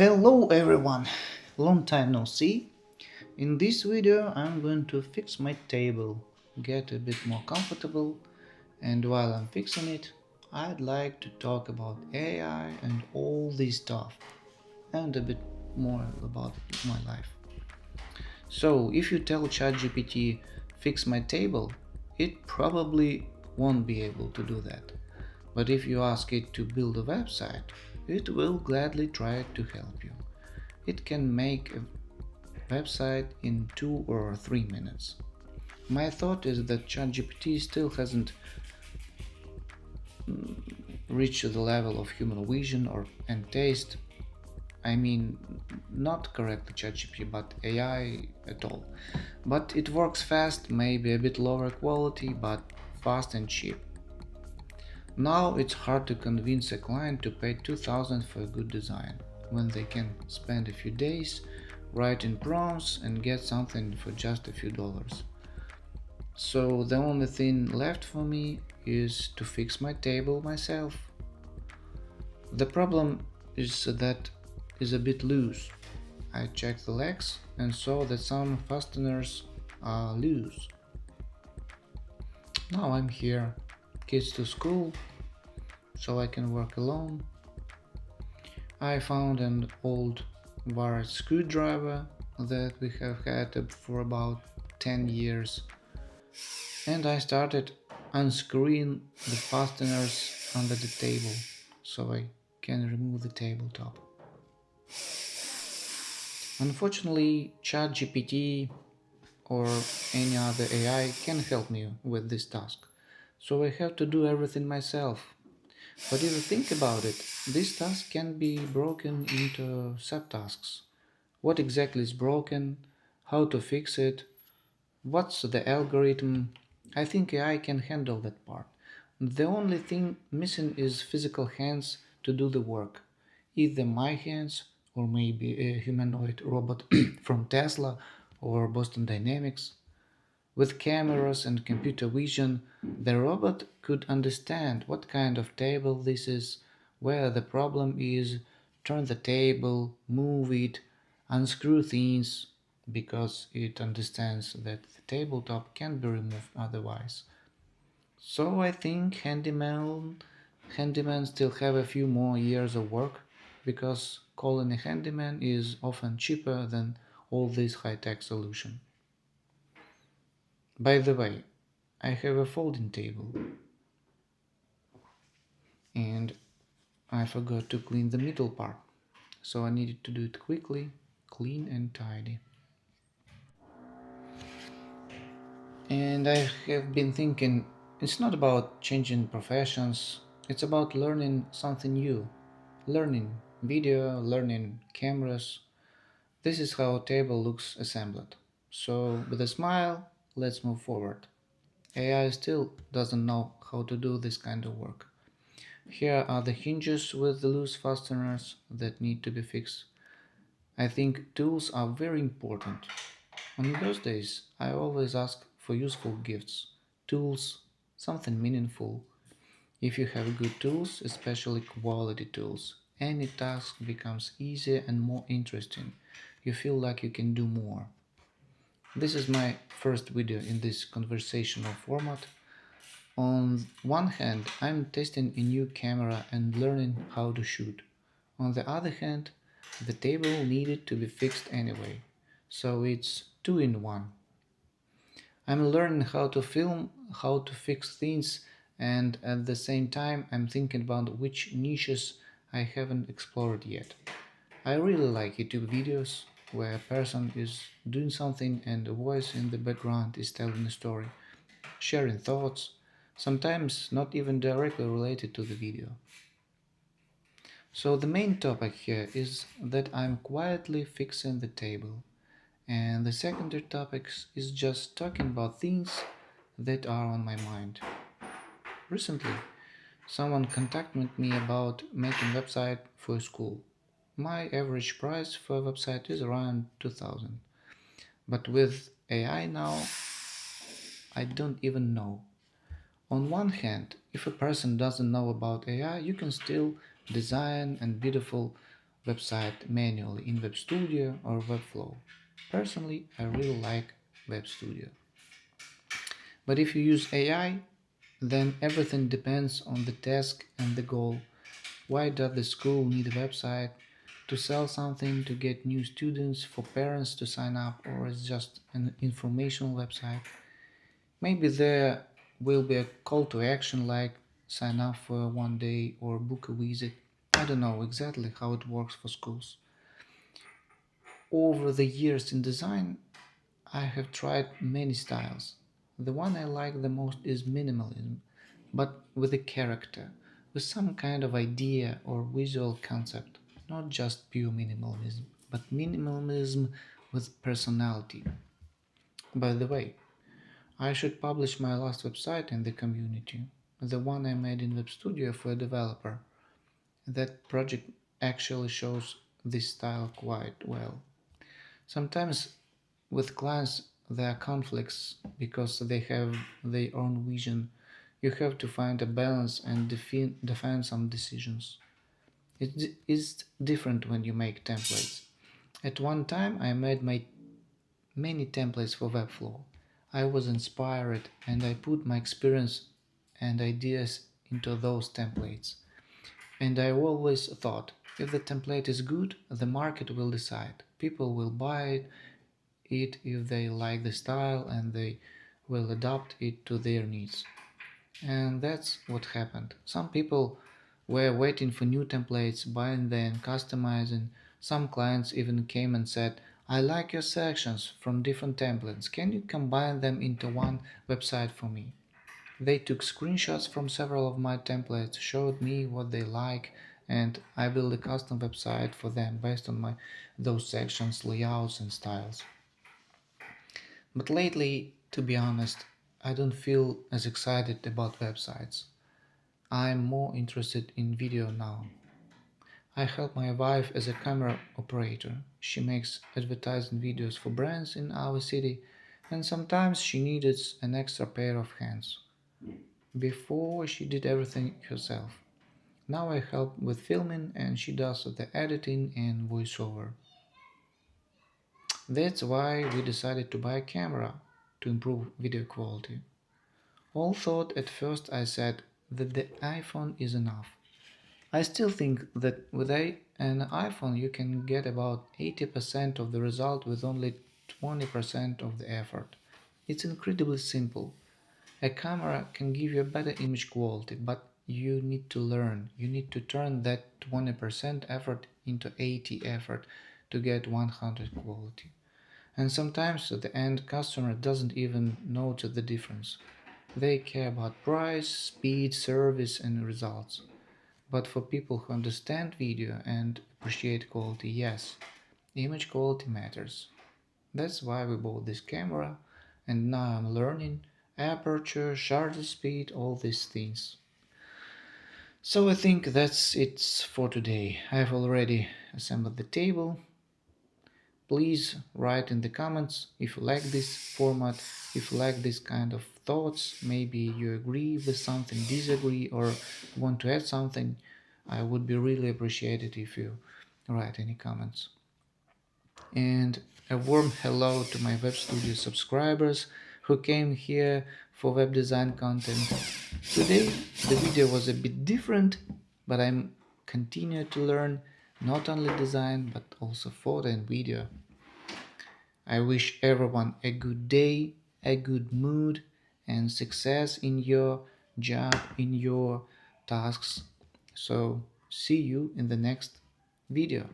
Hello everyone, long time no see. In this video I'm going to fix my table, get a bit more comfortable, and while I'm fixing it, I'd like to talk about AI and all this stuff, and a bit more about my life. So if you tell ChatGPT fix my table, it probably won't be able to do that. But if you ask it to build a website, it will gladly try to help you. It can make a website in 2 or 3 minutes. My thought is that ChatGPT still hasn't reached the level of human vision and taste. I mean, not correctly ChatGPT, but AI at all. But it works fast, maybe a bit lower quality, but fast and cheap. Now it's hard to convince a client to pay 2000 for a good design, when they can spend a few days writing prompts and get something for just a few dollars. So the only thing left for me is to fix my table myself. The problem is that is a bit loose. I checked the legs and saw that some fasteners are loose. Now I'm here, kids to school, so I can work alone. I found an old wired screwdriver that we have had for about 10 years, and I started unscrewing the fasteners under the table so I can remove the tabletop. Unfortunately, ChatGPT or any other AI can't help me with this task, so I have to do everything myself. But if you think about it, this task can be broken into subtasks. What exactly is broken, how to fix it, what's the algorithm. I think AI can handle that part. The only thing missing is physical hands to do the work. Either my hands or maybe a humanoid robot from Tesla or Boston Dynamics. With cameras and computer vision, the robot could understand what kind of table this is, where the problem is, turn the table, move it, unscrew things, because it understands that the tabletop can't be removed otherwise. So I think handyman still have a few more years of work, because calling a handyman is often cheaper than all this high-tech solution. By the way, I have a folding table and I forgot to clean the middle part, so I needed to do it quickly, clean and tidy. And I have been thinking it's not about changing professions, it's about learning something new, learning video, learning cameras. This is how a table looks assembled. So, with a smile, let's move forward. AI still doesn't know how to do this kind of work. Here are the hinges with the loose fasteners that need to be fixed. I think tools are very important. On birthdays, I always ask for useful gifts, tools, something meaningful. If you have good tools, especially quality tools, any task becomes easier and more interesting. You feel like you can do more. This is my first video in this conversational format. On one hand, I'm testing a new camera and learning how to shoot. On the other hand, the table needed to be fixed anyway, so it's two in one. I'm learning how to film, how to fix things, and at the same time, I'm thinking about which niches I haven't explored yet. I really like YouTube videos where a person is doing something and a voice in the background is telling a story, sharing thoughts, sometimes not even directly related to the video. So the main topic here is that I'm quietly fixing the table, and the secondary topic is just talking about things that are on my mind. Recently, someone contacted me about making website for a school. My average price for a website is around 2000, but with AI now, I don't even know. On one hand, if a person doesn't know about AI, you can still design and beautiful website manually in WebStudio or Webflow. Personally, I really like WebStudio. But if you use AI, then everything depends on the task and the goal. Why does the school need a website? To sell something, to get new students, for parents to sign up, or is just an informational website? Maybe there will be a call to action like sign up for one day or book a visit. I don't know exactly how it works for schools. Over the years in design, I have tried many styles. The one I like the most is minimalism, but with a character, with some kind of idea or visual concept. Not just pure minimalism, but minimalism with personality. By the way, I should publish my last website in the community, the one I made in WebStudio for a developer. That project actually shows this style quite well. Sometimes with clients there are conflicts because they have their own vision. You have to find a balance and define some decisions. It is different when you make templates. At one time I made my many templates for Webflow. I was inspired and I put my experience and ideas into those templates. And I always thought if the template is good, the market will decide. People will buy it if they like the style and they will adapt it to their needs. And that's what happened. Some people were waiting for new templates, buying them, customizing. Some clients even came and said, I like your sections from different templates. Can you combine them into one website for me? They took screenshots from several of my templates, showed me what they like, and I built a custom website for them based on those sections, layouts, and styles. But lately, to be honest, I don't feel as excited about websites. I'm more interested in video now. I help my wife as a camera operator. She makes advertising videos for brands in our city, and sometimes she needed an extra pair of hands. Before, she did everything herself. Now I help with filming and she does the editing and voiceover. That's why we decided to buy a camera to improve video quality. All thought at first I said that the iPhone is enough. I still think that with an iPhone you can get about 80% of the result with only 20% of the effort. It's incredibly simple. A camera can give you a better image quality, but you need to learn. You need to turn that 20% effort into 80 effort to get 100 quality. And sometimes the end customer doesn't even notice the difference. They care about price, speed, service, and results. But for people who understand video and appreciate quality, yes, image quality matters. That's why we bought this camera, and now I'm learning aperture, shutter speed, all these things. So I think that's it for today. I've already assembled the table. Please write in the comments if you like this format, if you like this kind of thoughts, maybe you agree with something, disagree, or want to add something. I would be really appreciated if you write any comments. And a warm hello to my WebStudio subscribers who came here for web design content. Today the video was a bit different, but I'm continue to learn not only design but also photo and video. I wish everyone a good day, a good mood, and success in your job, in your tasks. So, see you in the next video.